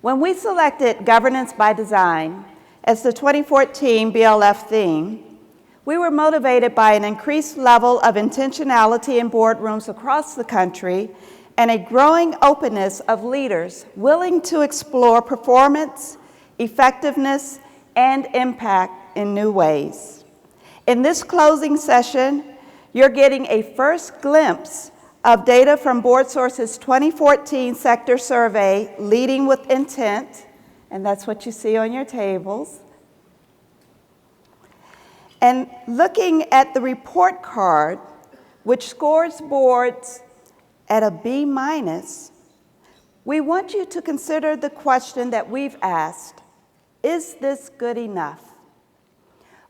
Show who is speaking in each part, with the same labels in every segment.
Speaker 1: When we selected Governance by Design as the 2014 BLF theme, we were motivated by an increased level of intentionality in boardrooms across the country and a growing openness of leaders willing to explore performance, effectiveness, and impact in new ways. In this closing session, you're getting a first glimpse of data from BoardSource's 2014 sector survey, Leading with Intent, and that's what you see on your tables. And looking at the report card, which scores boards at a B-, we want you to consider the question that we've asked: is this good enough?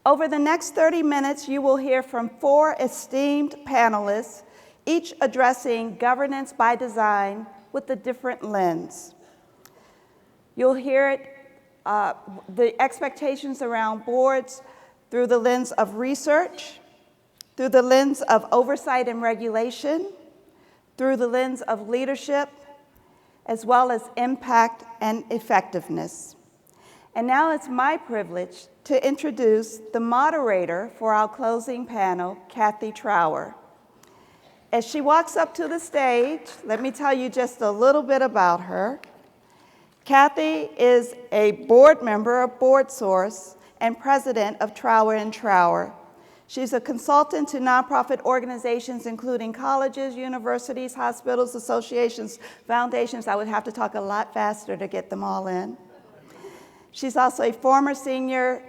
Speaker 1: Over the next 30 minutes, you will hear from 4 esteemed panelists, each addressing governance by design with a different lens. You'll hear it, the expectations around boards through the lens of research, through the lens of oversight and regulation, through the lens of leadership, as well as impact and effectiveness. And now it's my privilege to introduce the moderator for our closing panel, Cathy Trower. As she walks up to the stage, let me tell you just a little bit about her. Cathy is a board member of BoardSource and president of Trower and Trower. She's a consultant to nonprofit organizations including colleges, universities, hospitals, associations, foundations. I would have to talk a lot faster to get them all in. She's also a former senior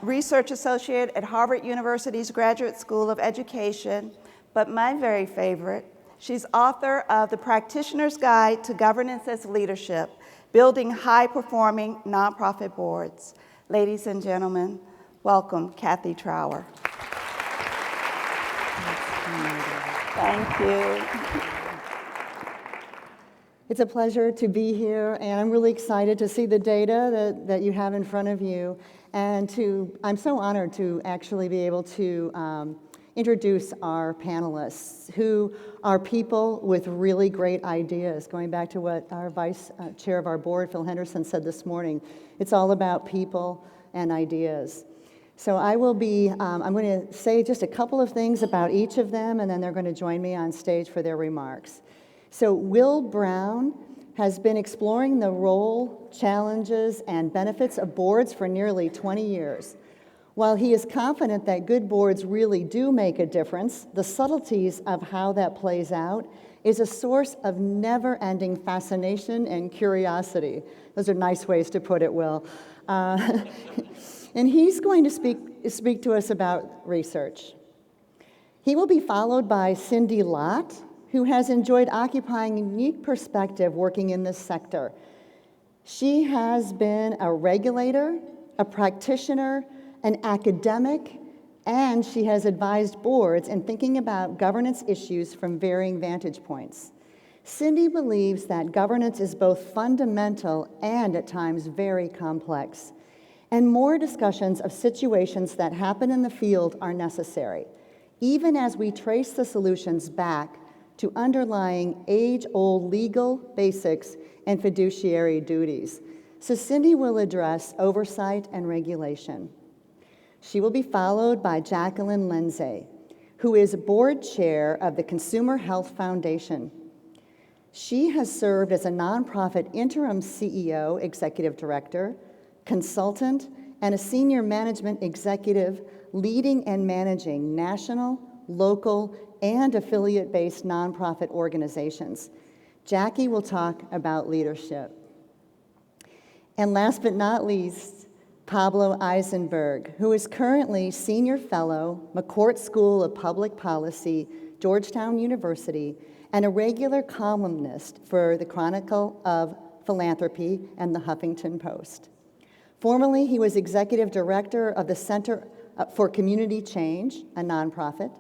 Speaker 1: research associate at Harvard University's Graduate School of Education. But my very favorite, she's author of The Practitioner's Guide to Governance as Leadership, Building High-Performing Nonprofit Boards. Ladies and gentlemen, welcome Cathy Trower. Thank you.
Speaker 2: It's a pleasure to be here, and I'm really excited to see the data that you have in front of you. And I'm so honored to actually be able to introduce our panelists, who are people with really great ideas. Going back to what our vice chair of our board, Phil Henderson, said this morning, it's all about people and ideas. So I will be, I'm going to say just a couple of things about each of them, and then they're going to join me on stage for their remarks. So Will Brown has been exploring the role, challenges, and benefits of boards for nearly 20 years. While he is confident that good boards really do make a difference, the subtleties of how that plays out is a source of never-ending fascination and curiosity. Those are nice ways to put it, Will. And he's going to speak to us about research. He will be followed by Cindy Lott, who has enjoyed occupying a unique perspective working in this sector. She has been a regulator, a practitioner, an academic, and she has advised boards in thinking about governance issues from varying vantage points. Cindy believes that governance is both fundamental and at times very complex, and more discussions of situations that happen in the field are necessary, even as we trace the solutions back to underlying age-old legal basics and fiduciary duties. So Cindy will address oversight and regulation. She will be followed by Jacquelyn Lendsey, who is board chair of the Consumer Health Foundation. She has served as a nonprofit interim CEO, executive director, consultant, and a senior management executive leading and managing national, local, and affiliate-based nonprofit organizations. Jackie will talk about leadership. And last but not least, Pablo Eisenberg, who is currently Senior Fellow, McCourt School of Public Policy, Georgetown University, and a regular columnist for the Chronicle of Philanthropy and the Huffington Post. Formerly, he was Executive Director of the Center for Community Change, a nonprofit,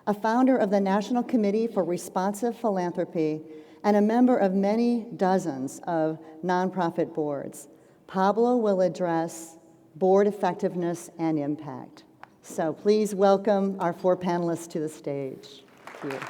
Speaker 2: a founder of the National Committee for Responsive Philanthropy, and a member of many dozens of nonprofit boards. Pablo will address board effectiveness and impact. So please welcome our 4 panelists to the stage. Thank you.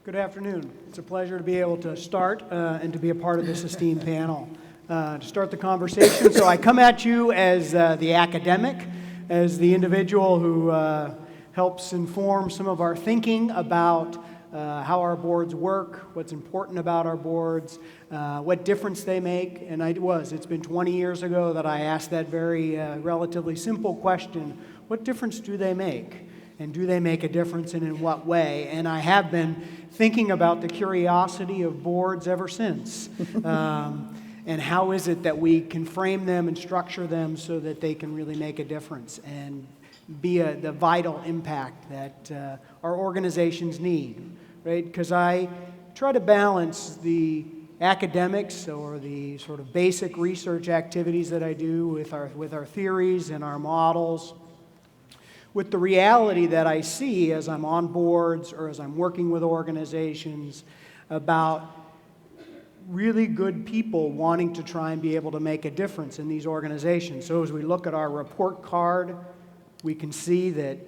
Speaker 3: Good afternoon. It's a pleasure to be able to start and to be a part of this esteemed panel. To start the conversation, so I come at you as the academic, as the individual who helps inform some of our thinking about how our boards work, what's important about our boards, what difference they make. And it's been 20 years ago that I asked that very relatively simple question: what difference do they make? And do they make a difference, and in what way? And I have been thinking about the curiosity of boards ever since. And how is it that we can frame them and structure them so that they can really make a difference and be the vital impact that our organizations need, right? Because I try to balance the academics or the sort of basic research activities that I do with our theories and our models, with the reality that I see as I'm on boards or as I'm working with organizations about really good people wanting to try and be able to make a difference in these organizations. So as we look at our report card, we can see that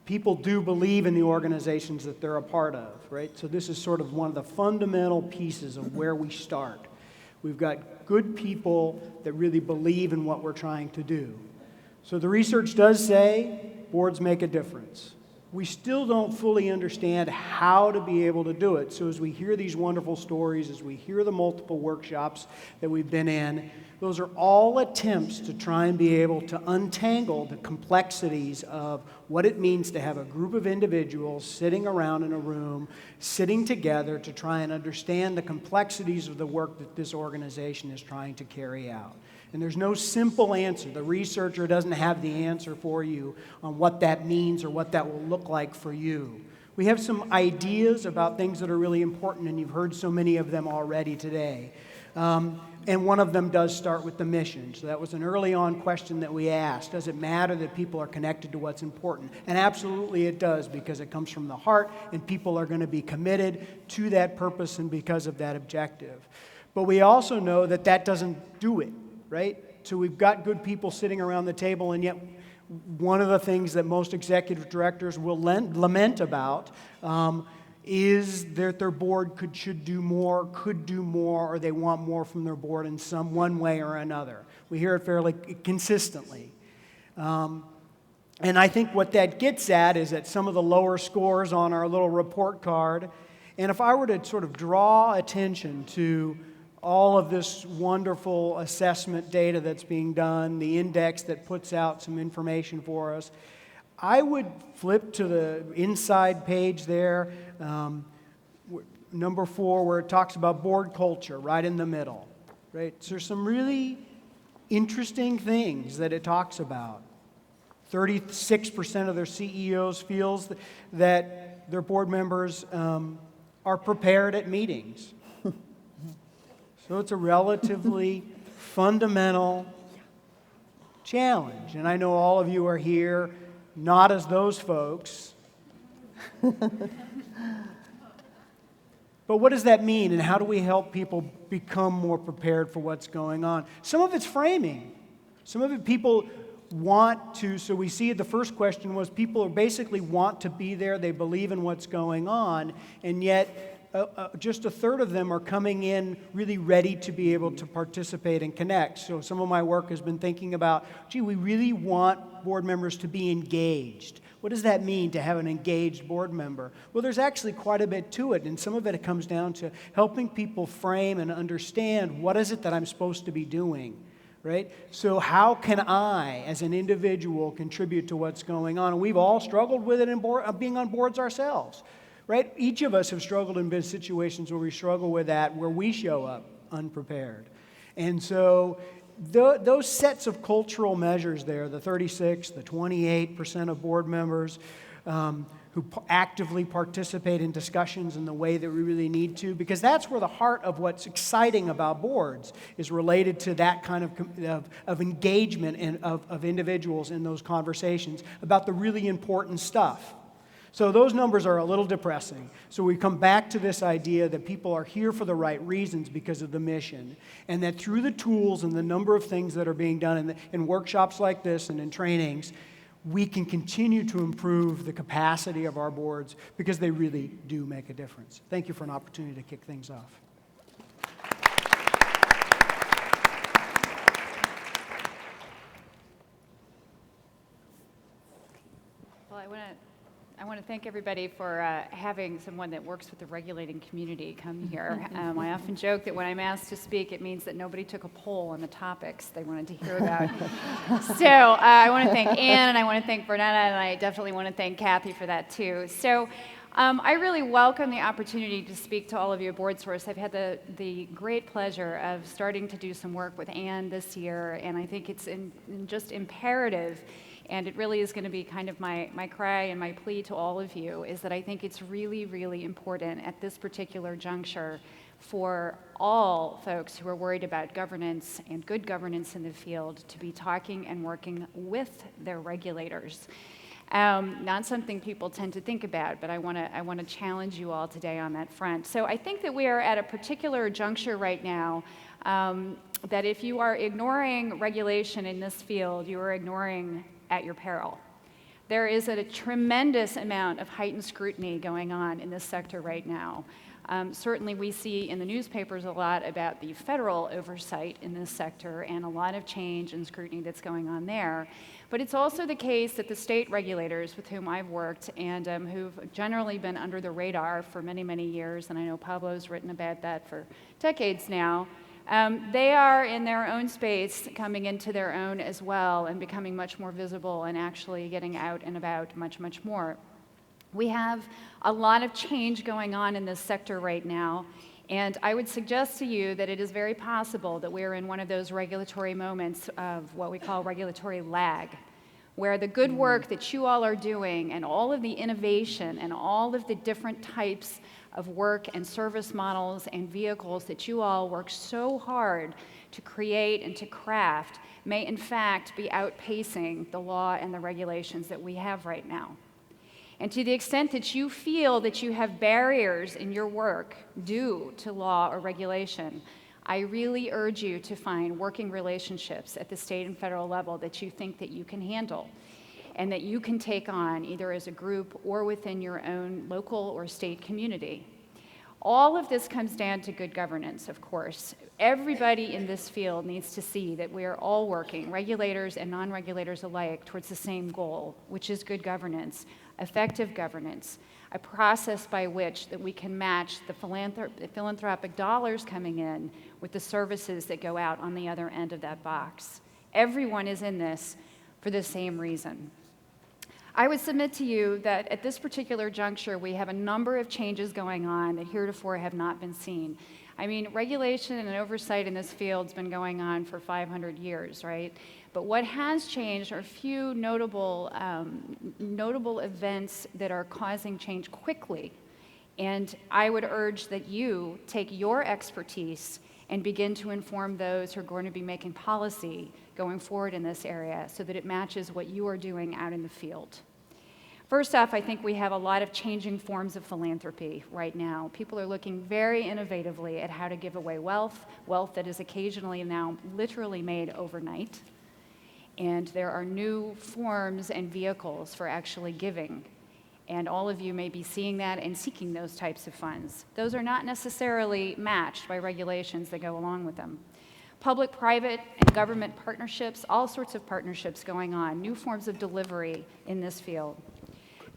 Speaker 3: people do believe in the organizations that they're a part of, right? So this is sort of one of the fundamental pieces of where we start. We've got good people that really believe in what we're trying to do. So the research does say boards make a difference. We still don't fully understand how to be able to do it. So as we hear these wonderful stories, as we hear the multiple workshops that we've been in, those are all attempts to try and be able to untangle the complexities of what it means to have a group of individuals sitting around in a room, sitting together to try and understand the complexities of the work that this organization is trying to carry out. And there's no simple answer. The researcher doesn't have the answer for you on what that means or what that will look like for you. We have some ideas about things that are really important, and you've heard so many of them already today. And one of them does start with the mission. So that was an early on question that we asked. Does it matter that people are connected to what's important? And absolutely it does, because it comes from the heart, and people are going to be committed to that purpose and because of that objective. But we also know that that doesn't do it. Right? So we've got good people sitting around the table, and yet one of the things that most executive directors will lament about is that their board should do more, could do more, or they want more from their board in one way or another. We hear it fairly consistently. And I think what that gets at is at some of the lower scores on our little report card. And if I were to sort of draw attention to all of this wonderful assessment data that's being done, the index that puts out some information for us, I would flip to the inside page there, number 4, where it talks about board culture, right in the middle. Right? So there's some really interesting things that it talks about. 36% of their CEOs feels that their board members are prepared at meetings. So it's a relatively fundamental challenge. And I know all of you are here not as those folks. But what does that mean, and how do we help people become more prepared for what's going on? Some of it's framing. Some of it people want to, so we see the first question was people basically want to be there, they believe in what's going on, and yet just a third of them are coming in really ready to be able to participate and connect. So some of my work has been thinking about, we really want board members to be engaged. What does that mean to have an engaged board member? Well, there's actually quite a bit to it, and some of it comes down to helping people frame and understand what is it that I'm supposed to be doing. Right? So how can I, as an individual, contribute to what's going on? And we've all struggled with it in being on boards ourselves. Right? Each of us have struggled in situations where we struggle with that, where we show up unprepared. And so those sets of cultural measures there, the 36, the 28% of board members who actively participate in discussions in the way that we really need to, because that's where the heart of what's exciting about boards is related to that kind of engagement and of individuals in those conversations about the really important stuff. So those numbers are a little depressing. So we come back to this idea that people are here for the right reasons because of the mission, and that through the tools and the number of things that are being done in workshops like this and in trainings, we can continue to improve the capacity of our boards because they really do make a difference. Thank you for an opportunity to kick things off.
Speaker 4: Well, I want to thank everybody for having someone that works with the regulating community come here. I often joke that when I'm asked to speak, it means that nobody took a poll on the topics they wanted to hear about. So I want to thank Ann, and I want to thank Bernetta, and I definitely want to thank Cathy for that too. So I really welcome the opportunity to speak to all of you at BoardSource. I've had the great pleasure of starting to do some work with Ann this year, and I think it's just imperative. And it really is going to be kind of my cry and my plea to all of you, is that I think it's really, really important at this particular juncture for all folks who are worried about governance and good governance in the field to be talking and working with their regulators. Not something people tend to think about, but I want to challenge you all today on that front. So I think that we are at a particular juncture right now that if you are ignoring regulation in this field, you are ignoring at your peril. There is a tremendous amount of heightened scrutiny going on in this sector right now. Certainly we see in the newspapers a lot about the federal oversight in this sector and a lot of change and scrutiny that's going on there. But it's also the case that the state regulators with whom I've worked and who've generally been under the radar for many, many years, and I know Pablo's written about that for decades now, they are in their own space coming into their own as well and becoming much more visible and actually getting out and about much, much more. We have a lot of change going on in this sector right now, and I would suggest to you that it is very possible that we're in one of those regulatory moments of what we call regulatory lag, where the good work that you all are doing and all of the innovation and all of the different types of work and service models and vehicles that you all work so hard to create and to craft may in fact be outpacing the law and the regulations that we have right now. And to the extent that you feel that you have barriers in your work due to law or regulation, I really urge you to find working relationships at the state and federal level that you think that you can handle and that you can take on either as a group or within your own local or state community. All of this comes down to good governance, of course. Everybody in this field needs to see that we are all working, regulators and non-regulators alike, towards the same goal, which is good governance, effective governance, a process by which that we can match the philanthropic dollars coming in with the services that go out on the other end of that box. Everyone is in this for the same reason. I would submit to you that at this particular juncture, we have a number of changes going on that heretofore have not been seen. I mean, regulation and oversight in this field has been going on for 500 years, right? But what has changed are a few notable events that are causing change quickly. And I would urge that you take your expertise and begin to inform those who are going to be making policy going forward in this area so that it matches what you are doing out in the field. First off, I think we have a lot of changing forms of philanthropy right now. People are looking very innovatively at how to give away wealth that is occasionally now literally made overnight. And there are new forms and vehicles for actually giving. And all of you may be seeing that and seeking those types of funds. Those are not necessarily matched by regulations that go along with them. Public, private, and government partnerships, all sorts of partnerships going on, new forms of delivery in this field.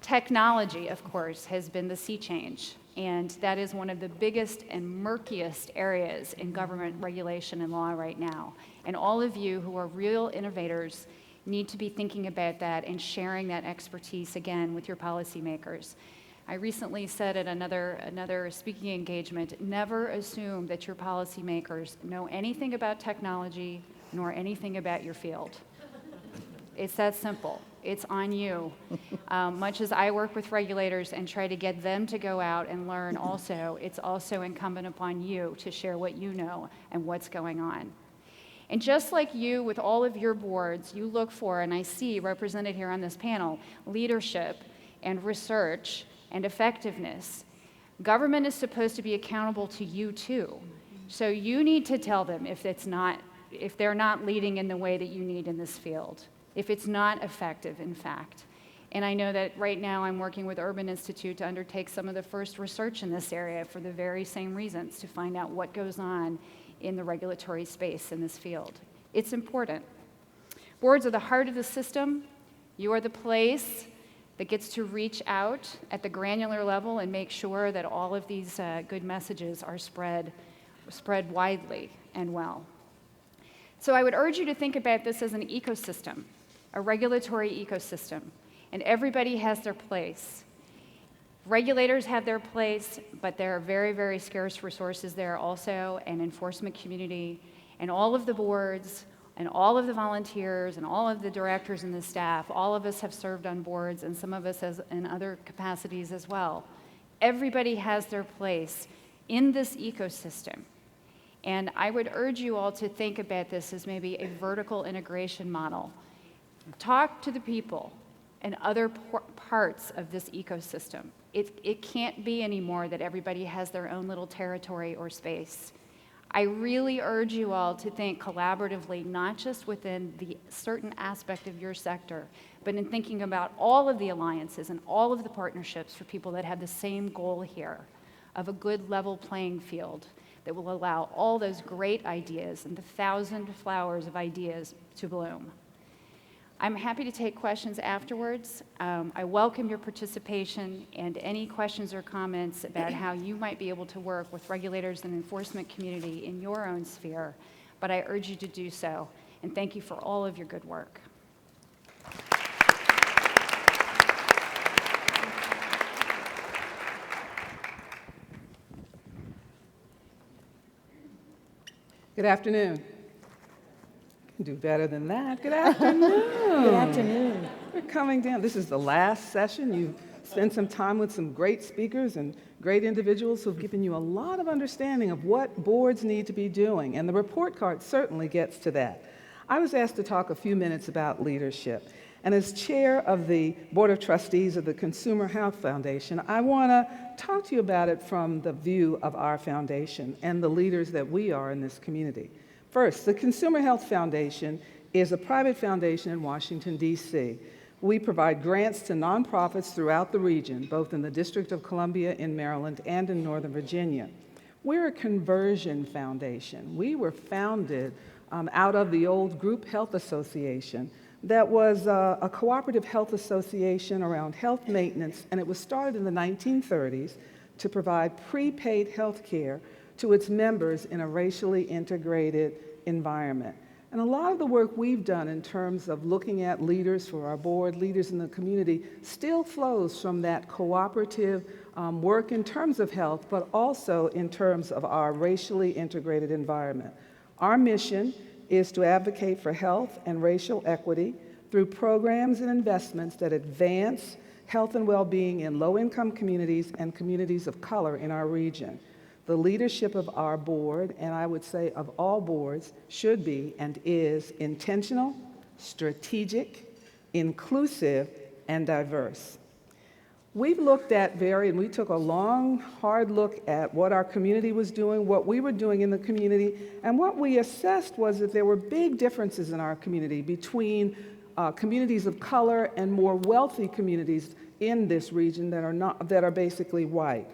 Speaker 4: Technology, of course, has been the sea change, and that is one of the biggest and murkiest areas in government regulation and law right now. And all of you who are real innovators need to be thinking about that and sharing that expertise again with your policymakers. I recently said at another speaking engagement, never assume that your policymakers know anything about technology nor anything about your field. It's that simple. It's on you. Much as I work with regulators and try to get them to go out and learn also, it's also incumbent upon you to share what you know and what's going on. And just like you with all of your boards, you look for, and I see represented here on this panel, leadership and research and effectiveness. Government is supposed to be accountable to you too. So you need to tell them if they're not leading in the way that you need in this field. if it's not effective, in fact. And I know that right now I'm working with Urban Institute to undertake some of the first research in this area for the very same reasons, to find out what goes on in the regulatory space in this field. It's important. Boards are the heart of the system. You are the place that gets to reach out at the granular level and make sure that all of these good messages are spread widely and well. So I would urge you to think about this as an ecosystem, a regulatory ecosystem, and everybody has their place. Regulators have their place, but there are very, very scarce resources there also, and enforcement community, and all of the boards, and all of the volunteers, and all of the directors and the staff. All of us have served on boards, and some of us in other capacities as well. Everybody has their place in this ecosystem. And I would urge you all to think about this as maybe a vertical integration model. Talk to the people and other parts of this ecosystem. It can't be anymore that everybody has their own little territory or space. I really urge you all to think collaboratively, not just within the certain aspect of your sector, but in thinking about all of the alliances and all of the partnerships for people that have the same goal here of a good level playing field that will allow all those great ideas and the 1,000 flowers of ideas to bloom. I'm happy to take questions afterwards. I welcome your participation and any questions or comments about how you might be able to work with regulators and enforcement community in your own sphere, but I urge you to do so, and thank you for all of your good work.
Speaker 5: Good afternoon. Can do better than that. Good afternoon.
Speaker 2: Good afternoon.
Speaker 5: We're coming down. This is the last session. You've spent some time with some great speakers and great individuals who've given you a lot of understanding of what boards need to be doing, and the report card certainly gets to that. I was asked to talk a few minutes about leadership, and as chair of the Board of Trustees of the Consumer Health Foundation, I want to talk to you about it from the view of our foundation and the leaders that we are in this community. First, the Consumer Health Foundation is a private foundation in Washington, D.C. We provide grants to nonprofits throughout the region, both in the District of Columbia in Maryland and in Northern Virginia. We're a conversion foundation. We were founded out of the old Group Health Association that was a cooperative health association around health maintenance, and it was started in the 1930s to provide prepaid health care to its members in a racially integrated environment. And a lot of the work we've done in terms of looking at leaders for our board, leaders in the community, still flows from that cooperative work in terms of health, but also in terms of our racially integrated environment. Our mission is to advocate for health and racial equity through programs and investments that advance health and well-being in low-income communities and communities of color in our region. The leadership of our board, and I would say of all boards, should be and is intentional, strategic, inclusive, and diverse. We've looked at and we took a long, hard look at what our community was doing, what we were doing in the community, and what we assessed was that there were big differences in our community between communities of color and more wealthy communities in this region that are basically white.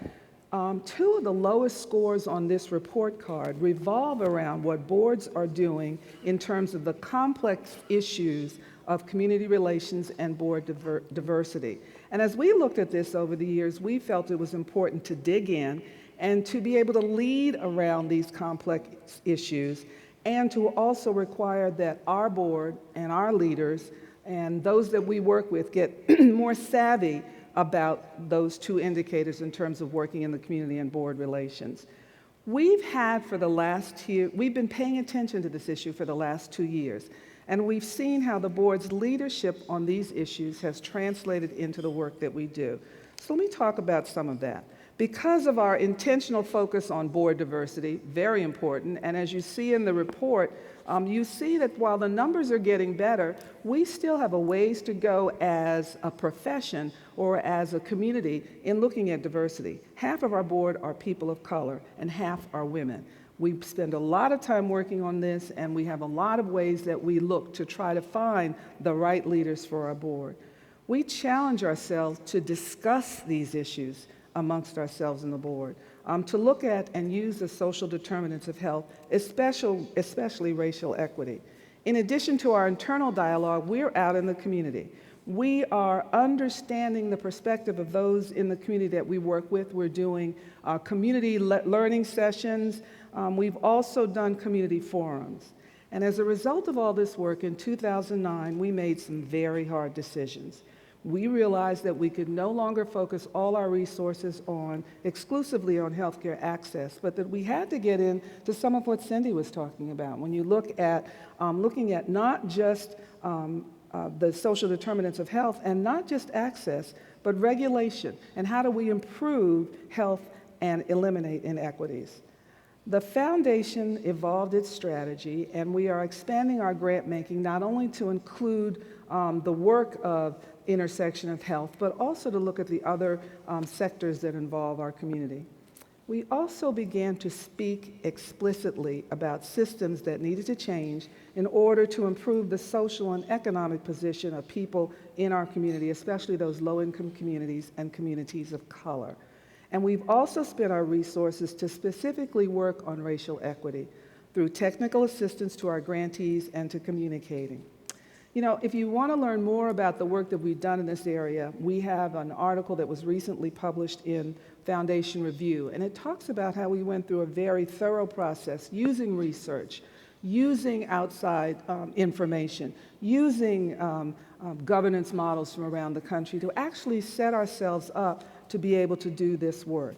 Speaker 5: Two of the lowest scores on this report card revolve around what boards are doing in terms of the complex issues of community relations and board diversity. And as we looked at this over the years, we felt it was important to dig in and to be able to lead around these complex issues, and to also require that our board and our leaders and those that we work with get more savvy about those two indicators in terms of working in the community and board relations. We've been paying attention to this issue for the last 2 years, and we've seen how the board's leadership on these issues has translated into the work that we do. So let me talk about some of that. Because of our intentional focus on board diversity, very important, and as you see in the report, you see that while the numbers are getting better, we still have a ways to go as a profession or as a community in looking at diversity. Half of our board are people of color and half are women. We spend a lot of time working on this, and we have a lot of ways that we look to try to find the right leaders for our board. We challenge ourselves to discuss these issues amongst ourselves in the board, to look at and use the social determinants of health, especially racial equity. In addition to our internal dialogue, we're out in the community. We are understanding the perspective of those in the community that we work with. We're doing community learning sessions. We've also done community forums. And as a result of all this work, in 2009, we made some very hard decisions. We realized that we could no longer focus all our resources exclusively on healthcare access, but that we had to get into some of what Cindy was talking about. When you look at looking at not just the social determinants of health and not just access, but regulation, and how do we improve health and eliminate inequities. The foundation evolved its strategy, and we are expanding our grant making not only to include the work of intersection of health, but also to look at the other sectors that involve our community. We also began to speak explicitly about systems that needed to change in order to improve the social and economic position of people in our community, especially those low-income communities and communities of color. And we've also spent our resources to specifically work on racial equity through technical assistance to our grantees and to communicating. You know, if you want to learn more about the work that we've done in this area, we have an article that was recently published in Foundation Review, and it talks about how we went through a very thorough process using research, using outside information, using governance models from around the country to actually set ourselves up to be able to do this work.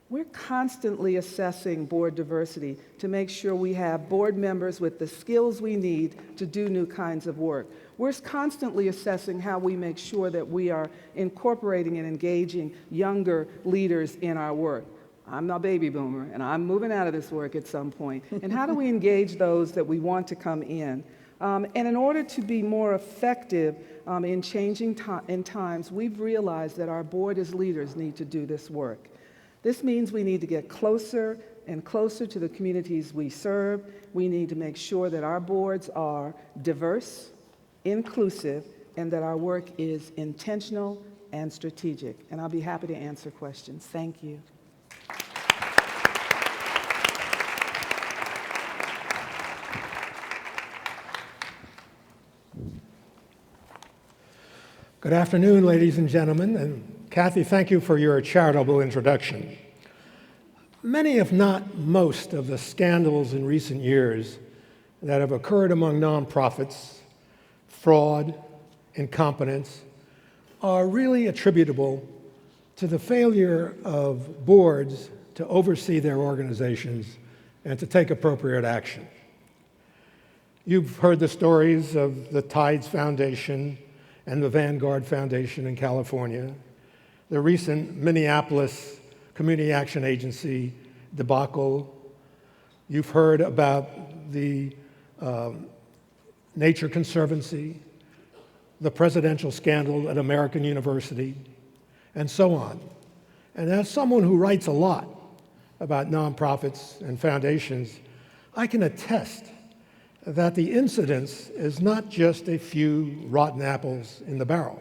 Speaker 5: We're constantly assessing board diversity to make sure we have board members with the skills we need to do new kinds of work. We're constantly assessing how we make sure that we are incorporating and engaging younger leaders in our work. I'm a baby boomer, and I'm moving out of this work at some point. And how do we engage those that we want to come in? And in order to be more effective in changing times, we've realized that our board as leaders need to do this work. This means we need to get closer and closer to the communities we serve. We need to make sure that our boards are diverse, inclusive, and that our work is intentional and strategic. And I'll be happy to answer questions. Thank you.
Speaker 6: Good afternoon, ladies and gentlemen, and Cathy, thank you for your charitable introduction. Many, if not most, of the scandals in recent years that have occurred among nonprofits, fraud, incompetence, are really attributable to the failure of boards to oversee their organizations and to take appropriate action. You've heard the stories of the Tides Foundation and the Vanguard Foundation in California, the recent Minneapolis Community Action Agency debacle. You've heard about the Nature Conservancy, the presidential scandal at American University, and so on. And as someone who writes a lot about nonprofits and foundations, I can attest that the incidence is not just a few rotten apples in the barrel.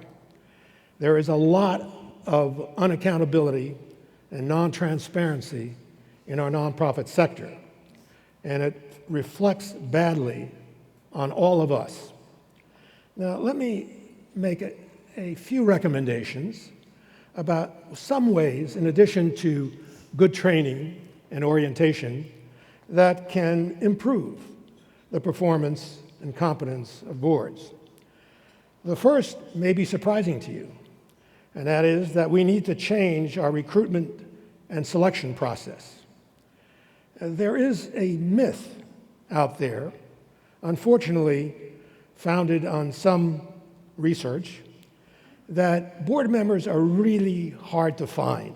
Speaker 6: There is a lot of unaccountability and non-transparency in our nonprofit sector, and it reflects badly on all of us. Now, let me make a few recommendations about some ways, in addition to good training and orientation, that can improve the performance and competence of boards. The first may be surprising to you, and that is that we need to change our recruitment and selection process. There is a myth out there, unfortunately founded on some research, that board members are really hard to find.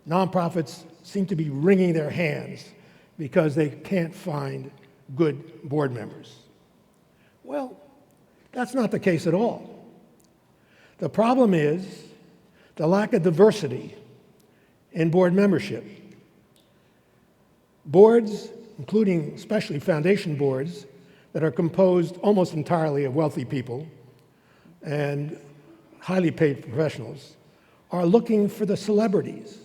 Speaker 6: Nonprofits seem to be wringing their hands because they can't find good board members. Well, that's not the case at all. The problem is the lack of diversity in board membership. Boards, including especially foundation boards, that are composed almost entirely of wealthy people and highly paid professionals, are looking for the celebrities,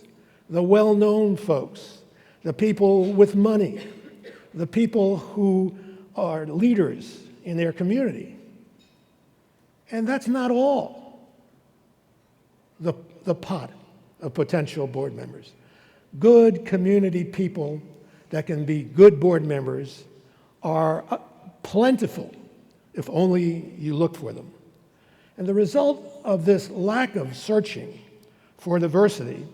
Speaker 6: the well-known folks, the people with money, the people who are leaders in their community. And that's not all the pot of potential board members. Good community people that can be good board members are plentiful if only you look for them. And the result of this lack of searching for diversity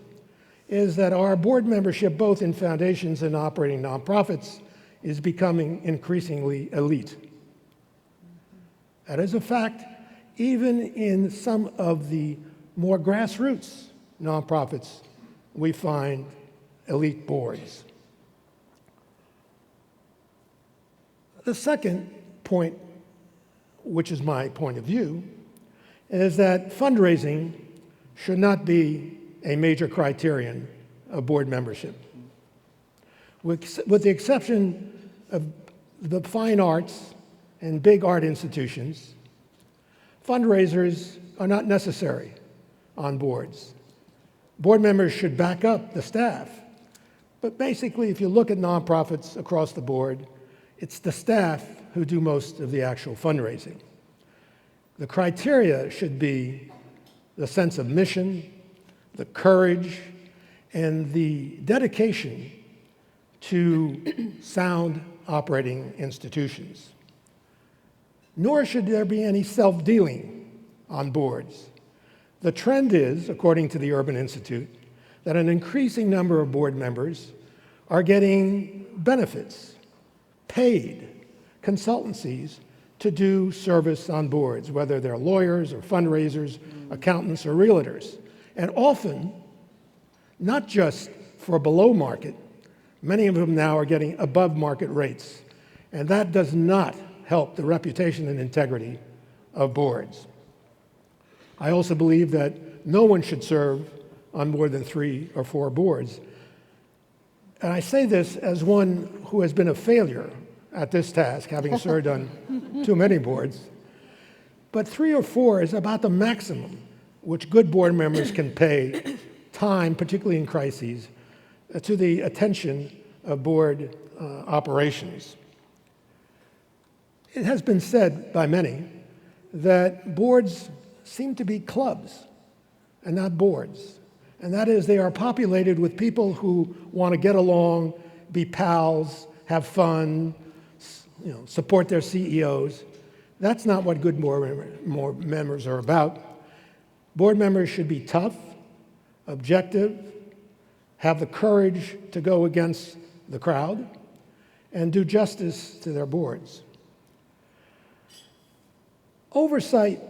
Speaker 6: is that our board membership, both in foundations and operating nonprofits, is becoming increasingly elite. That is a fact even in some of the more grassroots nonprofits. We find elite boards. The second point, which is my point of view, is that fundraising should not be a major criterion of board membership. With the exception of the fine arts and big art institutions, fundraisers are not necessary on boards. Board members should back up the staff. But basically, if you look at nonprofits across the board, it's the staff who do most of the actual fundraising. The criteria should be the sense of mission, the courage, and the dedication to sound operating institutions. Nor should there be any self-dealing on boards. The trend is, according to the Urban Institute, that an increasing number of board members are getting benefits, paid consultancies to do service on boards, whether they're lawyers or fundraisers, accountants or realtors. And often, not just for below market, many of them now are getting above market rates. And that does not help the reputation and integrity of boards. I also believe that no one should serve on more than 3 or 4 boards. And I say this as one who has been a failure at this task, having served on too many boards. But 3 or 4 is about the maximum which good board members can pay time, particularly in crises, to the attention of board operations. It has been said by many that boards seem to be clubs and not boards. And that is, they are populated with people who want to get along, be pals, have fun, support their CEOs. That's not what good board members are about. Board members should be tough, objective, have the courage to go against the crowd, and do justice to their boards. Oversight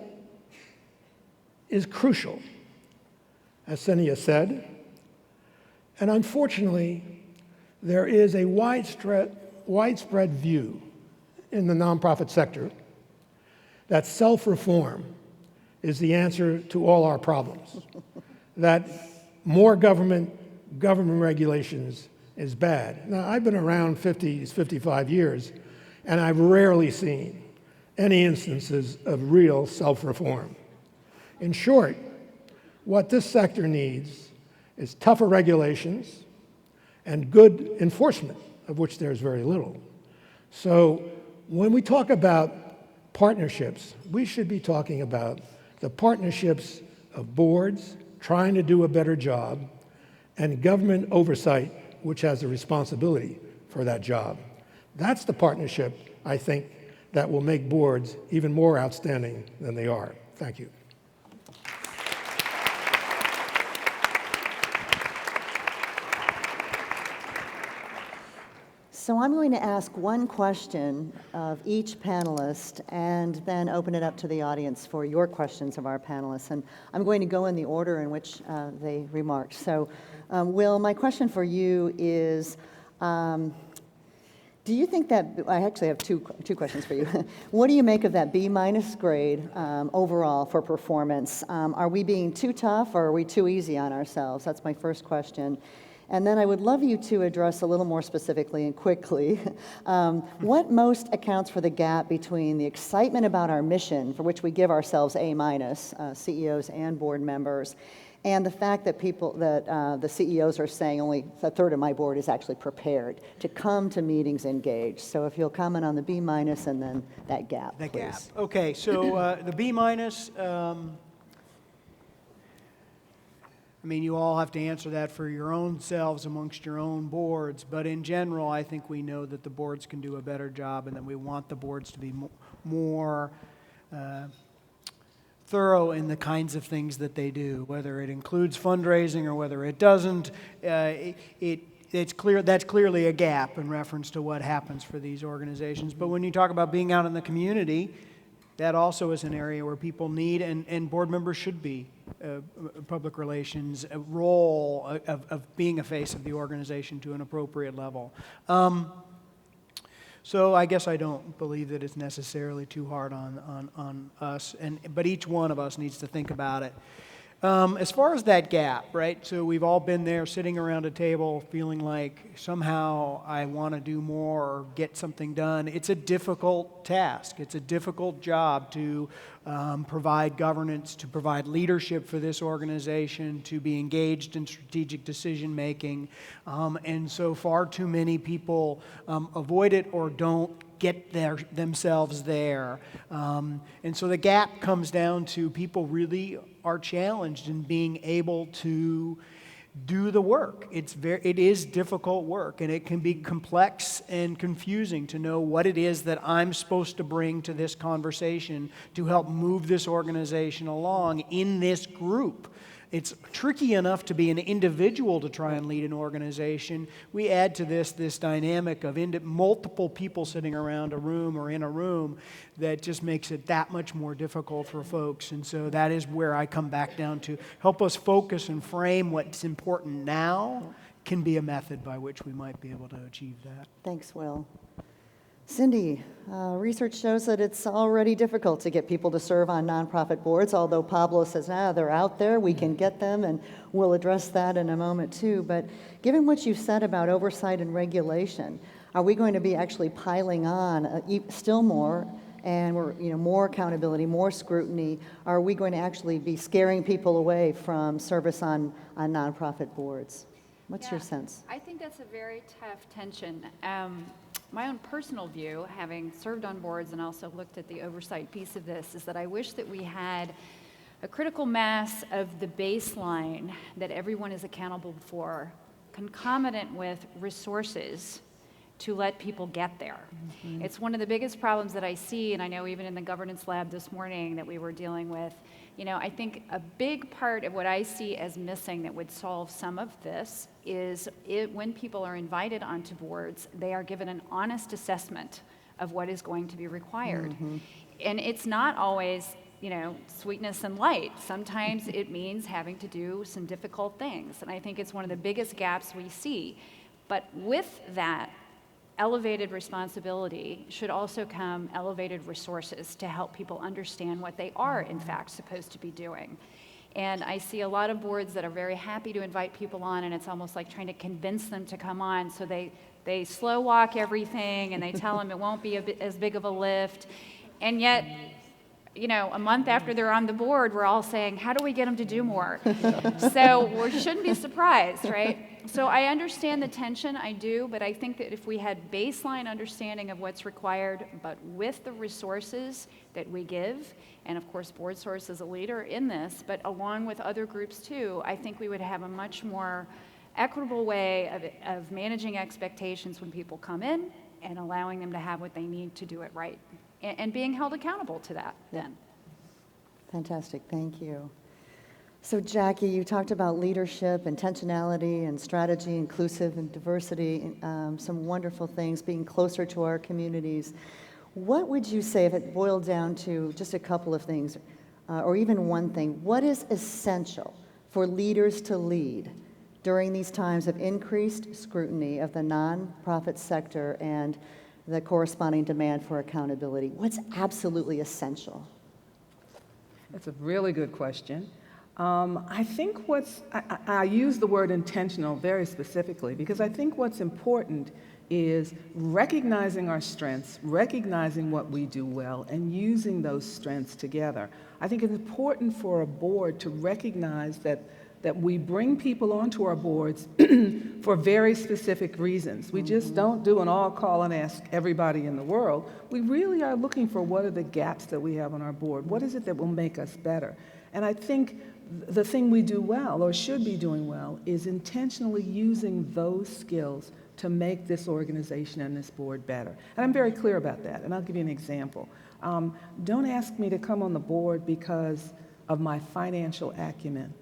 Speaker 6: is crucial, as Senia said, and unfortunately, there is a widespread view in the nonprofit sector that self-reform is the answer to all our problems, that more government regulations is bad. Now, I've been around 55 years, and I've rarely seen any instances of real self-reform. In short, what this sector needs is tougher regulations and good enforcement, of which there's very little. So when we talk about partnerships, we should be talking about the partnerships of boards trying to do a better job and government oversight, which has a responsibility for that job. That's the partnership, I think, that will make boards even more outstanding than they are. Thank you.
Speaker 2: So I'm going to ask one question of each panelist and then open it up to the audience for your questions of our panelists. And I'm going to go in the order in which they remarked. So, Will, my question for you is, do you think that, I actually have two questions for you. What do you make of that B- grade overall for performance? Are we being too tough or are we too easy on ourselves? That's my first question. And then I would love you to address a little more specifically and quickly what most accounts for the gap between the excitement about our mission, for which we give ourselves A-, CEOs and board members, and the fact that the CEOs are saying only a third of my board is actually prepared to come to meetings engaged. So if you'll comment on the B- and then that gap,
Speaker 3: That
Speaker 2: please.
Speaker 3: gap. Okay, so the B-, I mean, you all have to answer that for your own selves amongst your own boards, but in general, I think we know that the boards can do a better job and that we want the boards to be more thorough in the kinds of things that they do, whether it includes fundraising or whether it doesn't. It's clear that's clearly a gap in reference to what happens for these organizations. But when you talk about being out in the community, that also is an area where people need, and board members should be, public relations, a role of being a face of the organization to an appropriate level. So I guess I don't believe that it's necessarily too hard on us, but each one of us needs to think about it. As far as that gap, right, so we've all been there sitting around a table feeling like somehow I want to do more or get something done. It's a difficult task. It's a difficult job to provide governance, to provide leadership for this organization, to be engaged in strategic decision making. And so far too many people avoid it or don't get themselves there. And so the gap comes down to people really are challenged in being able to do the work. It is difficult work, and it can be complex and confusing to know what it is that I'm supposed to bring to this conversation to help move this organization along in this group. It's tricky enough to be an individual to try and lead an organization. We add to this dynamic of multiple people sitting around a room or in a room that just makes it that much more difficult for folks. And so that is where I come back down to help us focus and frame what's important now can be a method by which we might be able to achieve that.
Speaker 2: Thanks, Will. Cindy, research shows that it's already difficult to get people to serve on nonprofit boards, although Pablo says, they're out there, we can get them, and we'll address that in a moment too. But given what you've said about oversight and regulation, are we going to be actually piling on still more, and more accountability, more scrutiny? Are we going to actually be scaring people away from service on nonprofit boards? What's your sense?
Speaker 4: I think that's a very tough tension. My own personal view, having served on boards and also looked at the oversight piece of this, is that I wish that we had a critical mass of the baseline that everyone is accountable for, concomitant with resources to let people get there. Mm-hmm. It's one of the biggest problems that I see, and I know even in the governance lab this morning that we were dealing with, I think a big part of what I see as missing that would solve some of this is when people are invited onto boards, they are given an honest assessment of what is going to be required. Mm-hmm. And it's not always, sweetness and light. Sometimes it means having to do some difficult things. And I think it's one of the biggest gaps we see. But with that elevated responsibility should also come elevated resources to help people understand what they are, in fact, supposed to be doing. And I see a lot of boards that are very happy to invite people on, and it's almost like trying to convince them to come on. So they slow walk everything, and they tell them it won't be as big of a lift. And yet, a month after they're on the board, we're all saying, how do we get them to do more? So we shouldn't be surprised, right? So I understand the tension, I do, but I think that if we had baseline understanding of what's required, but with the resources that we give, and of course BoardSource is a leader in this, but along with other groups too, I think we would have a much more equitable way of managing expectations when people come in and allowing them to have what they need to do it right, and being held accountable to that then.
Speaker 2: Fantastic, thank you. So Jackie, you talked about leadership, intentionality, and strategy, inclusive and diversity, some wonderful things, being closer to our communities. What would you say, if it boiled down to just a couple of things, or even one thing, what is essential for leaders to lead during these times of increased scrutiny of the nonprofit sector and the corresponding demand for accountability? What's absolutely essential?
Speaker 5: That's a really good question. I think I use the word intentional very specifically because I think what's important is recognizing our strengths, recognizing what we do well, and using those strengths together. I think it's important for a board to recognize that we bring people onto our boards for very specific reasons. We just don't do an all-call and ask everybody in the world. We really are looking for what are the gaps that we have on our board. What is it that will make us better? And I think the thing we do well, or should be doing well, is intentionally using those skills to make this organization and this board better. And I'm very clear about that, and I'll give you an example. Don't ask me to come on the board because of my financial acumen,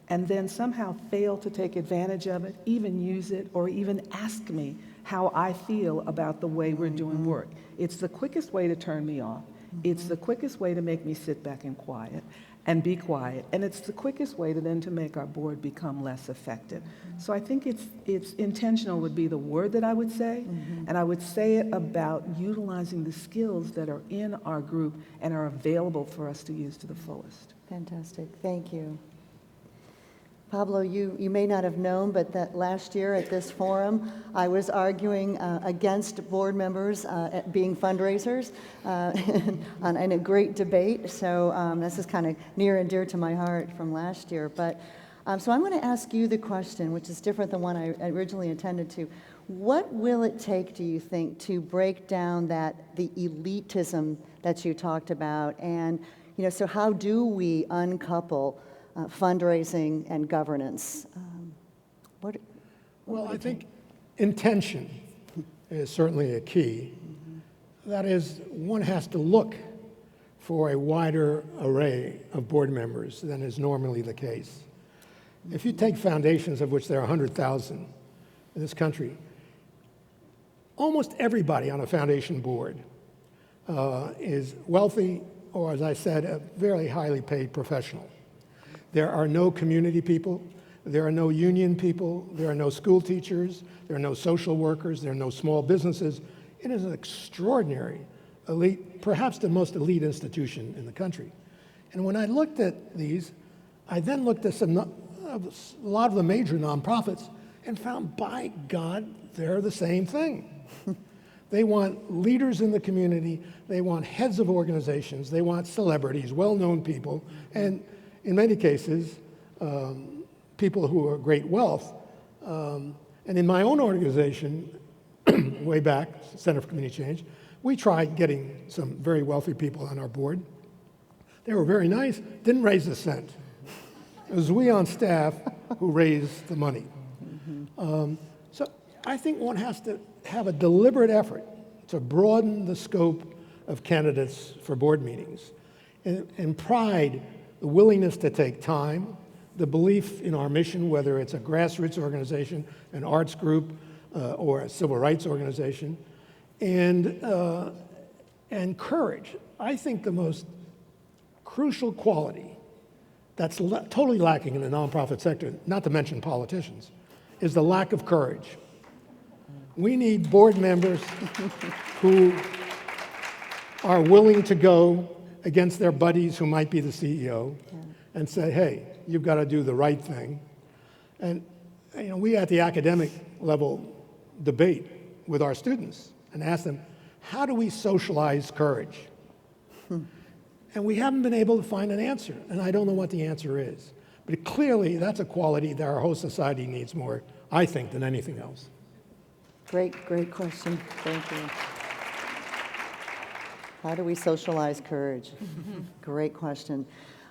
Speaker 5: and then somehow fail to take advantage of it, even use it, or even ask me how I feel about the way we're doing work. It's the quickest way to turn me off. It's the quickest way to make me sit back and be quiet, and it's the quickest way to make our board become less effective. So I think it's intentional would be the word that I would say, and I would say it about utilizing the skills that are in our group and are available for us to use to the fullest.
Speaker 2: Fantastic, thank you. Pablo, you may not have known, but that last year at this forum, I was arguing against board members being fundraisers in a great debate. So this is kind of near and dear to my heart from last year. But so I'm going to ask you the question, which is different than one I originally intended to. What will it take, do you think, to break down the elitism that you talked about? And so how do we uncouple fundraising and governance?
Speaker 6: Well, I think intention is certainly a key. That is, one has to look for a wider array of board members than is normally the case. If you take foundations, of which there are 100,000 in this country, almost everybody on a foundation board is wealthy or, as I said, a very highly paid professional. There are no community people, there are no union people, there are no school teachers, there are no social workers, there are no small businesses. It is an extraordinary elite, perhaps the most elite institution in the country. And when I looked at these, I then looked at a lot of the major nonprofits and found, by God, they're the same thing. They want leaders in the community, they want heads of organizations, they want celebrities, well-known people, and in many cases, people who are great wealth. And in my own organization, way back, Center for Community Change, we tried getting some very wealthy people on our board. They were very nice, didn't raise a cent. It was we on staff who raised the money. So I think one has to have a deliberate effort to broaden the scope of candidates for board meetings. And pride, the willingness to take time, the belief in our mission, whether it's a grassroots organization, an arts group, or a civil rights organization, and courage. I think the most crucial quality that's totally lacking in the nonprofit sector, not to mention politicians, is the lack of courage. We need board members who are willing to go against their buddies who might be the CEO and say, hey, you've got to do the right thing. And we at the academic level debate with our students and ask them, how do we socialize courage? And we haven't been able to find an answer, and I don't know what the answer is. But clearly, that's a quality that our whole society needs more, I think, than anything else.
Speaker 2: Great question. Thank you. How do we socialize courage? Great question.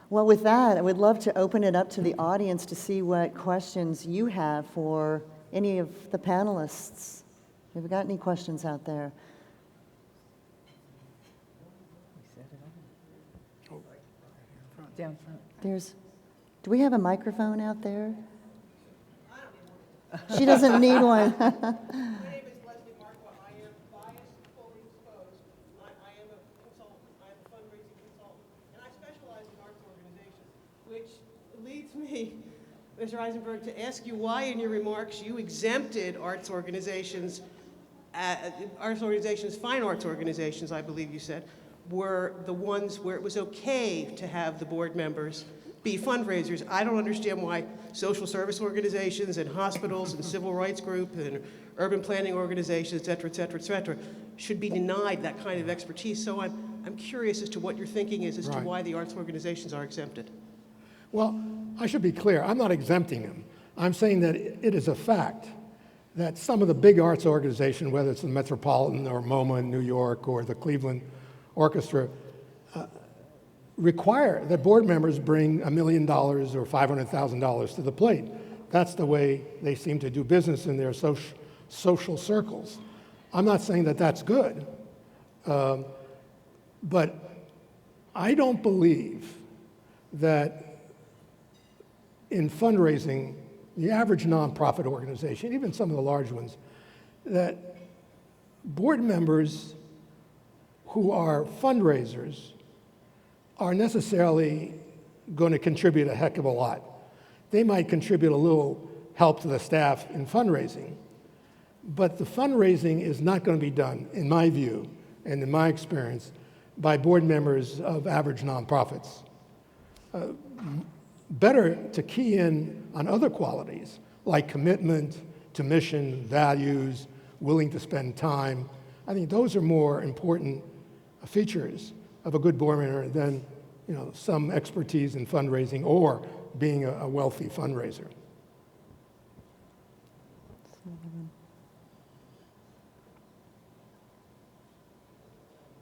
Speaker 2: Well, with that, I would love to open it up to the audience to see what questions you have for any of the panelists. Have we got any questions out there?
Speaker 5: Down front.
Speaker 2: Do we have a microphone out there? She doesn't need one.
Speaker 7: Mr. Eisenberg, to ask you why in your remarks you exempted arts organizations, fine arts organizations, I believe you said, were the ones where it was okay to have the board members be fundraisers. I don't understand why social service organizations and hospitals and civil rights group and urban planning organizations, et cetera, should be denied that kind of expertise. So I'm curious as to what your thinking is as to why the arts organizations are exempted.
Speaker 6: Well, I should be clear. I'm not exempting them. I'm saying that it is a fact that some of the big arts organizations, whether it's the Metropolitan or MoMA in New York or the Cleveland Orchestra, require that board members bring $1 million or $500,000 to the plate. That's the way they seem to do business in their social circles. I'm not saying that that's good, but I don't believe that in fundraising, the average nonprofit organization, even some of the large ones, that board members who are fundraisers are necessarily going to contribute a heck of a lot. They might contribute a little help to the staff in fundraising, but the fundraising is not going to be done, in my view and in my experience, by board members of average nonprofits. Better to key in on other qualities like commitment to mission, values, willing to spend time. I think those are more important features of a good board member than some expertise in fundraising or being a wealthy fundraiser.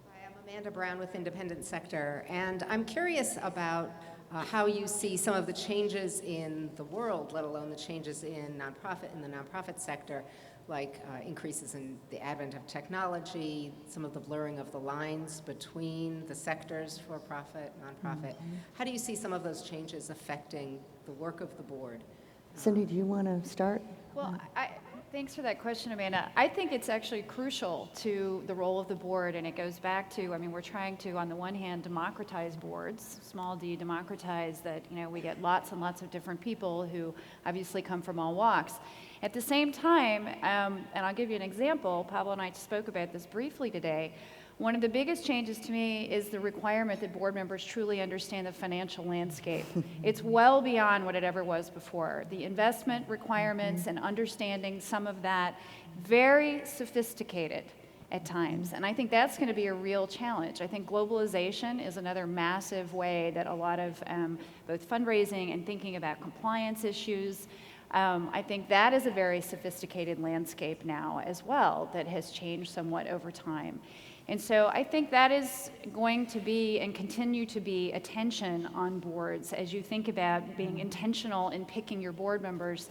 Speaker 8: Hi, I'm Amanda Brown with Independent Sector, and I'm curious about how you see some of the changes in the world, let alone the changes in the nonprofit sector, like increases in the advent of technology, some of the blurring of the lines between the sectors, for-profit, nonprofit. How do you see some of those changes affecting the work of the board?
Speaker 2: Cindy, do you want to start?
Speaker 4: Well, thanks for that question, Amanda. I think it's actually crucial to the role of the board, and it goes back to, we're trying to, on the one hand, democratize boards, small d, democratize that, we get lots and lots of different people who obviously come from all walks. At the same time, and I'll give you an example, Pablo and I spoke about this briefly today, one of the biggest changes to me is the requirement that board members truly understand the financial landscape. It's well beyond what it ever was before. The investment requirements and understanding some of that, very sophisticated at times. And I think that's going to be a real challenge. I think globalization is another massive way that a lot of both fundraising and thinking about compliance issues, I think that is a very sophisticated landscape now as well that has changed somewhat over time. And so I think that is going to be and continue to be a tension on boards as you think about being intentional in picking your board members.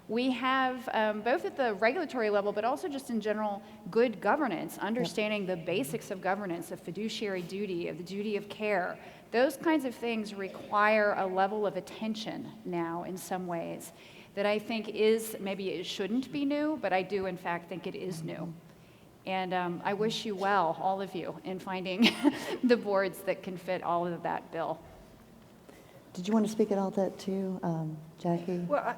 Speaker 4: We have, both at the regulatory level, but also just in general, good governance, understanding the basics of governance, of fiduciary duty, of the duty of care. Those kinds of things require a level of attention now in some ways that I think is, maybe it shouldn't be new, but I do in fact think it is new. And I wish you well, all of you, in finding the boards that can fit all of that bill.
Speaker 2: Did you want to speak at all that too, Jackie?
Speaker 5: Well,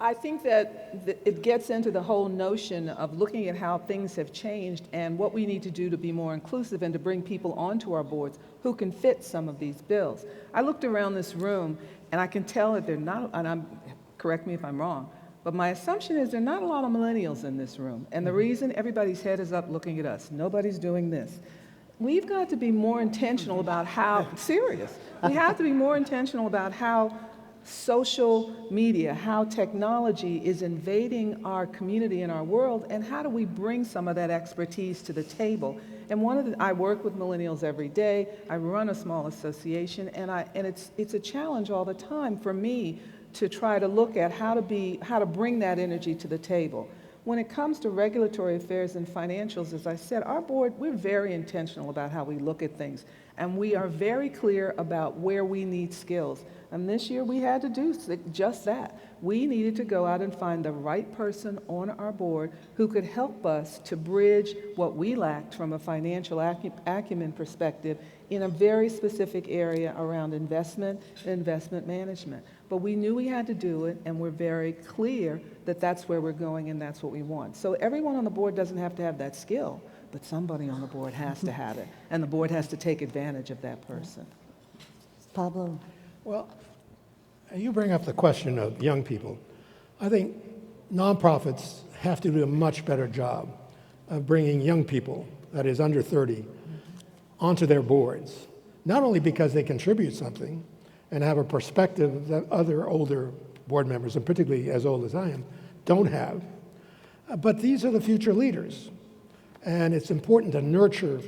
Speaker 5: I think that it gets into the whole notion of looking at how things have changed and what we need to do to be more inclusive and to bring people onto our boards who can fit some of these bills. I looked around this room and I can tell that they're not, and correct me if I'm wrong, but my assumption is there are not a lot of millennials in this room. And the reason everybody's head is up looking at us, nobody's doing this. We've got to be more intentional about how, serious, we have to be more intentional about how social media, how technology is invading our community and our world, and how do we bring some of that expertise to the table. And I work with millennials every day, I run a small association, and it's a challenge all the time for me to try to look at how to bring that energy to the table. When it comes to regulatory affairs and financials, as I said, our board, we're very intentional about how we look at things, and we are very clear about where we need skills. And this year we had to do just that. We needed to go out and find the right person on our board who could help us to bridge what we lacked from a financial acumen perspective in a very specific area around investment and investment management. But we knew we had to do it, and we're very clear that that's where we're going and that's what we want. So everyone on the board doesn't have to have that skill, but somebody on the board has to have it, and the board has to take advantage of that person.
Speaker 2: Pablo.
Speaker 6: Well, you bring up the question of young people. I think nonprofits have to do a much better job of bringing young people, that is under 30, onto their boards. Not only because they contribute something and have a perspective that other older board members, and particularly as old as I am, don't have, but these are the future leaders. And it's important to nurture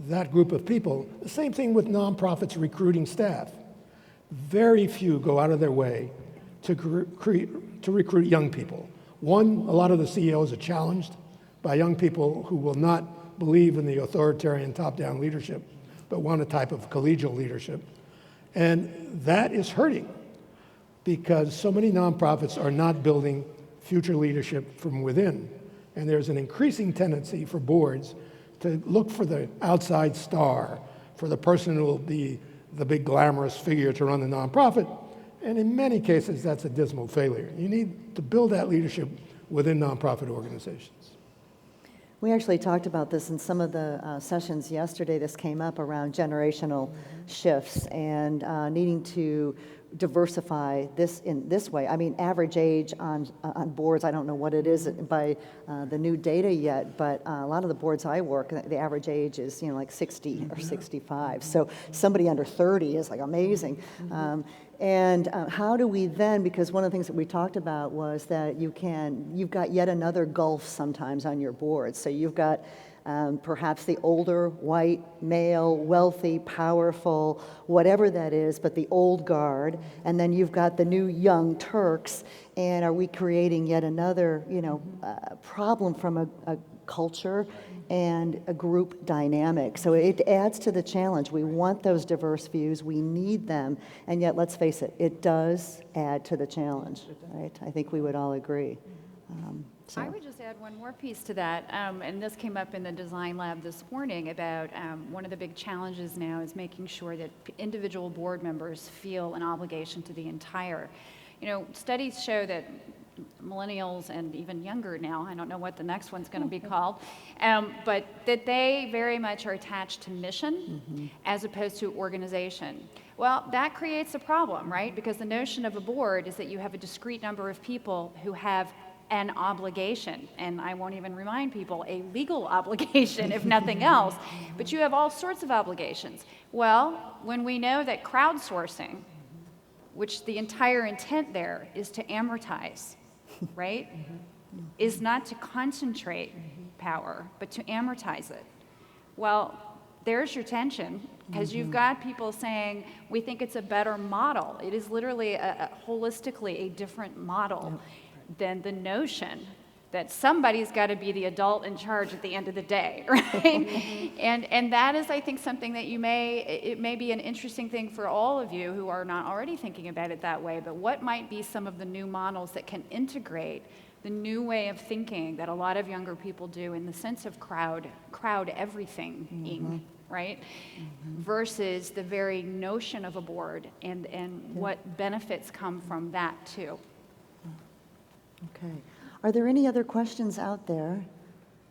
Speaker 6: that group of people. The same thing with nonprofits recruiting staff. Very few go out of their way to recruit young people. One, a lot of the CEOs are challenged by young people who will not believe in the authoritarian top-down leadership, but want a type of collegial leadership. And that is hurting because so many nonprofits are not building future leadership from within. And there's an increasing tendency for boards to look for the outside star, for the person who will be the big glamorous figure to run the nonprofit. And in many cases, that's a dismal failure. You need to build that leadership within nonprofit organizations.
Speaker 2: We actually talked about this in some of the sessions yesterday. This came up around generational shifts and needing to diversify this in this way. I mean, average age on boards, I don't know what it is by the new data yet, but a lot of the boards I work, the average age is, like 60 or 65. So somebody under 30 is like amazing. And how do we then, because one of the things that we talked about was that you've got yet another gulf sometimes on your board. So you've got perhaps the older, white, male, wealthy, powerful, whatever that is, but the old guard, and then you've got the new young Turks, and are we creating yet another, problem from a culture and a group dynamic? So it adds to the challenge. We want those diverse views, we need them, and yet let's face it, it does add to the challenge, right? I think we would all agree.
Speaker 4: I would just add one more piece to that, and this came up in the design lab this morning about one of the big challenges now is making sure that individual board members feel an obligation to the entire. Studies show that millennials and even younger now, I don't know what the next one's going to be called, but that they very much are attached to mission as opposed to organization. Well, that creates a problem, right? Because the notion of a board is that you have a discrete number of people who have an obligation, and I won't even remind people, a legal obligation if nothing else, but you have all sorts of obligations. Well, when we know that crowdsourcing, which the entire intent there is to amortize, right, is not to concentrate power, but to amortize it. Well, there's your tension, because you've got people saying, we think it's a better model. It is literally holistically a different model than the notion that somebody's got to be the adult in charge at the end of the day, right? And that is, I think, something that it may be an interesting thing for all of you who are not already thinking about it that way, but what might be some of the new models that can integrate the new way of thinking that a lot of younger people do in the sense of crowd everything-ing, right? Versus the very notion of a board and what benefits come from that too.
Speaker 2: Okay. Are there any other questions out there?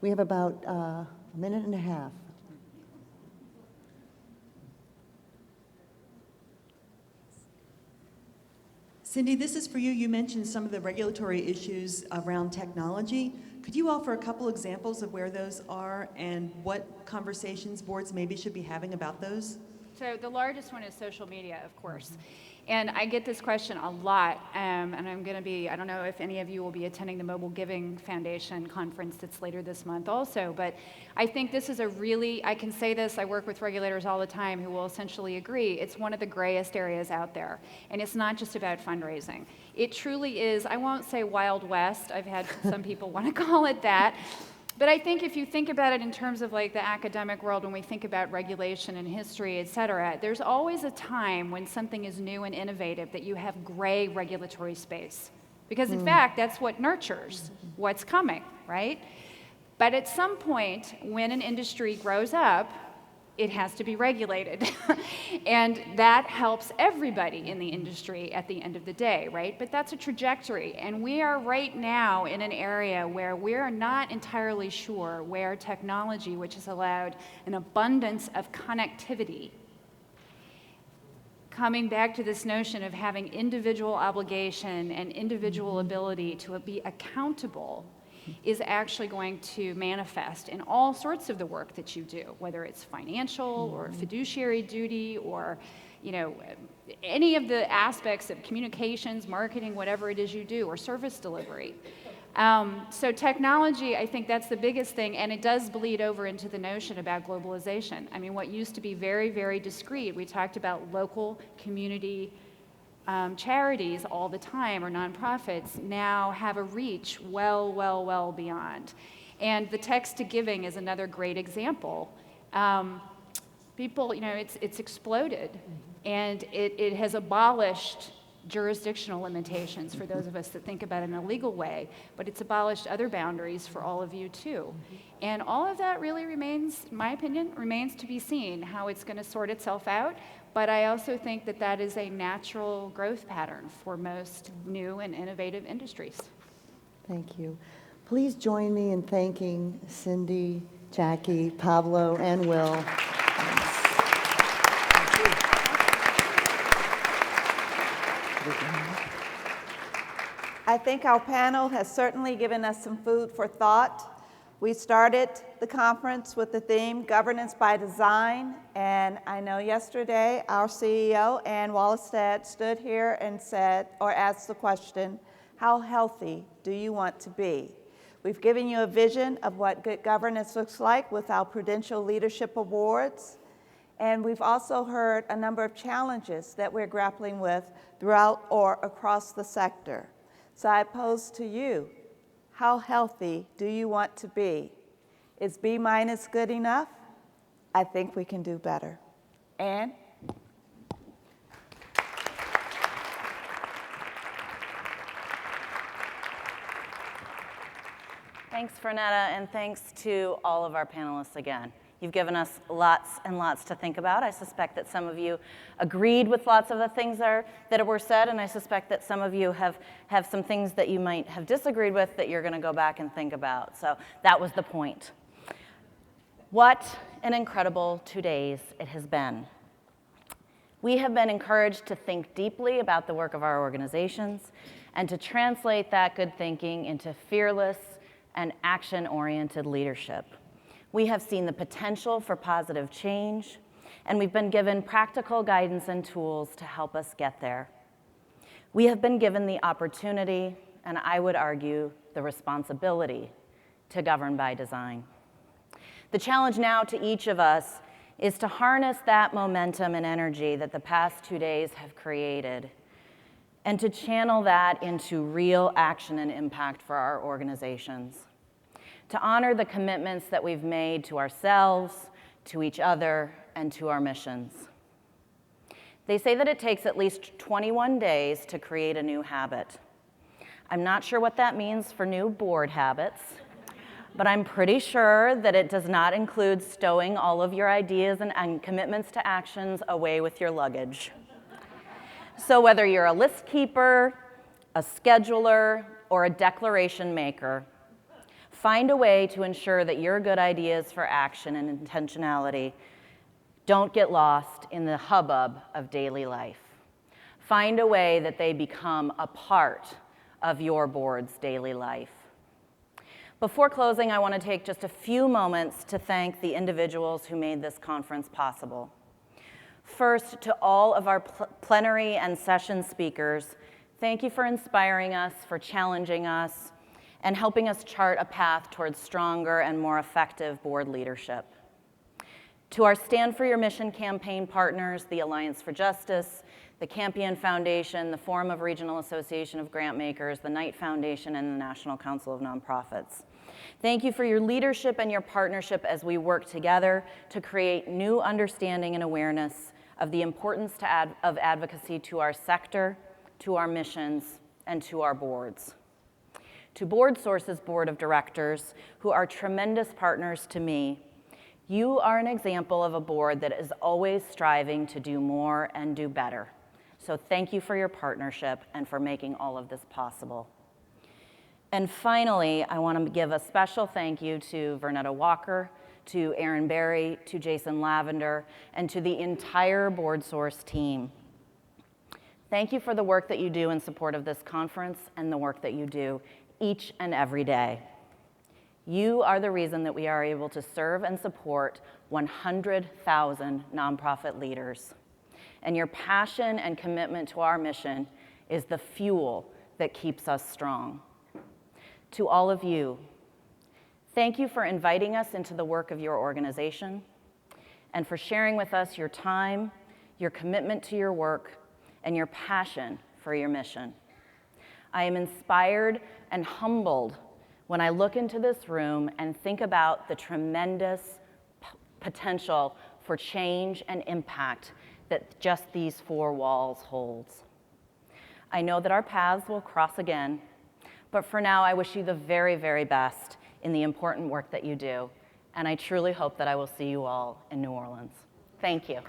Speaker 2: We have about a minute and a half.
Speaker 9: Cindy, this is for you. You mentioned some of the regulatory issues around technology. Could you offer a couple examples of where those are and what conversations boards maybe should be having about those?
Speaker 4: So the largest one is social media, of course. And I get this question a lot, and I'm going to be, I don't know if any of you will be attending the Mobile Giving Foundation conference that's later this month also, but I think this is I can say this, I work with regulators all the time who will essentially agree, it's one of the grayest areas out there. And it's not just about fundraising. It truly is, I won't say Wild West, I've had some people want to call it that, but I think if you think about it in terms of like the academic world, when we think about regulation and history, et cetera, there's always a time when something is new and innovative that you have gray regulatory space. Because in fact, that's what nurtures what's coming, right? But at some point, when an industry grows up, it has to be regulated. And that helps everybody in the industry at the end of the day, right? But that's a trajectory. And we are right now in an area where we're not entirely sure where technology, which has allowed an abundance of connectivity, coming back to this notion of having individual obligation and individual ability to be accountable is actually going to manifest in all sorts of the work that you do, whether it's financial or fiduciary duty or, you know, any of the aspects of communications, marketing, whatever it is you do, or service delivery. So technology, I think that's the biggest thing, and it does bleed over into the notion about globalization. I mean, what used to be very, very discreet, we talked about local community charities all the time, or nonprofits, now have a reach well beyond. And the text to giving is another great example. People, you know, it's exploded, and it has abolished jurisdictional limitations for those of us that think about it in a legal way, but it's abolished other boundaries for all of you too. And all of that really remains, in my opinion, remains to be seen how it's going to sort itself out. But I also think that that is a natural growth pattern for most new and innovative industries.
Speaker 2: Thank you. Please join me in thanking Cindy, Jackie, Pablo, and Will.
Speaker 1: I think our panel has certainly given us some food for thought. We started the conference with the theme, Governance by Design, and I know yesterday our CEO, Ann Wallestad, stood here and said, or asked the question, how healthy do you want to be? We've given you a vision of what good governance looks like with our Prudential Leadership Awards, and we've also heard a number of challenges that we're grappling with throughout or across the sector. So I pose to you, how healthy do you want to be? Is B- good enough? I think we can do better. Ann?
Speaker 10: Thanks, Vernetta, and thanks to all of our panelists again. You've given us lots and lots to think about. I suspect that some of you agreed with lots of the things that were said, and I suspect that some of you have some things that you might have disagreed with that you're going to go back and think about. So that was the point. What an incredible 2 days it has been. We have been encouraged to think deeply about the work of our organizations and to translate that good thinking into fearless and action-oriented leadership. We have seen the potential for positive change, and we've been given practical guidance and tools to help us get there. We have been given the opportunity, and I would argue the responsibility, to govern by design. The challenge now to each of us is to harness that momentum and energy that the past 2 days have created and to channel that into real action and impact for our organizations. To honor the commitments that we've made to ourselves, to each other, and to our missions. They say that it takes at least 21 days to create a new habit. I'm not sure what that means for new board habits, but I'm pretty sure that it does not include stowing all of your ideas and commitments to actions away with your luggage. So whether you're a list keeper, a scheduler, or a declaration maker, find a way to ensure that your good ideas for action and intentionality don't get lost in the hubbub of daily life. Find a way that they become a part of your board's daily life. Before closing, I want to take just a few moments to thank the individuals who made this conference possible. First, to all of our plenary and session speakers, thank you for inspiring us, for challenging us, and helping us chart a path towards stronger and more effective board leadership. To our Stand for Your Mission campaign partners, the Alliance for Justice, the Campion Foundation, the Forum of Regional Association of Grantmakers, the Knight Foundation, and the National Council of Nonprofits. Thank you for your leadership and your partnership as we work together to create new understanding and awareness of the importance of advocacy to our sector, to our missions, and to our boards. To BoardSource's board of directors, who are tremendous partners to me, you are an example of a board that is always striving to do more and do better. So thank you for your partnership and for making all of this possible. And finally, I want to give a special thank you to Vernetta Walker, to Aaron Berry, to Jason Lavender, and to the entire BoardSource team. Thank you for the work that you do in support of this conference and the work that you do each and every day. You are the reason that we are able to serve and support 100,000 nonprofit leaders. And your passion and commitment to our mission is the fuel that keeps us strong. To all of you, thank you for inviting us into the work of your organization and for sharing with us your time, your commitment to your work, and your passion for your mission. I am inspired and humbled when I look into this room and think about the tremendous potential for change and impact that just these four walls holds. I know that our paths will cross again, but for now I wish you the very, very best in the important work that you do, and I truly hope that I will see you all in New Orleans. Thank you.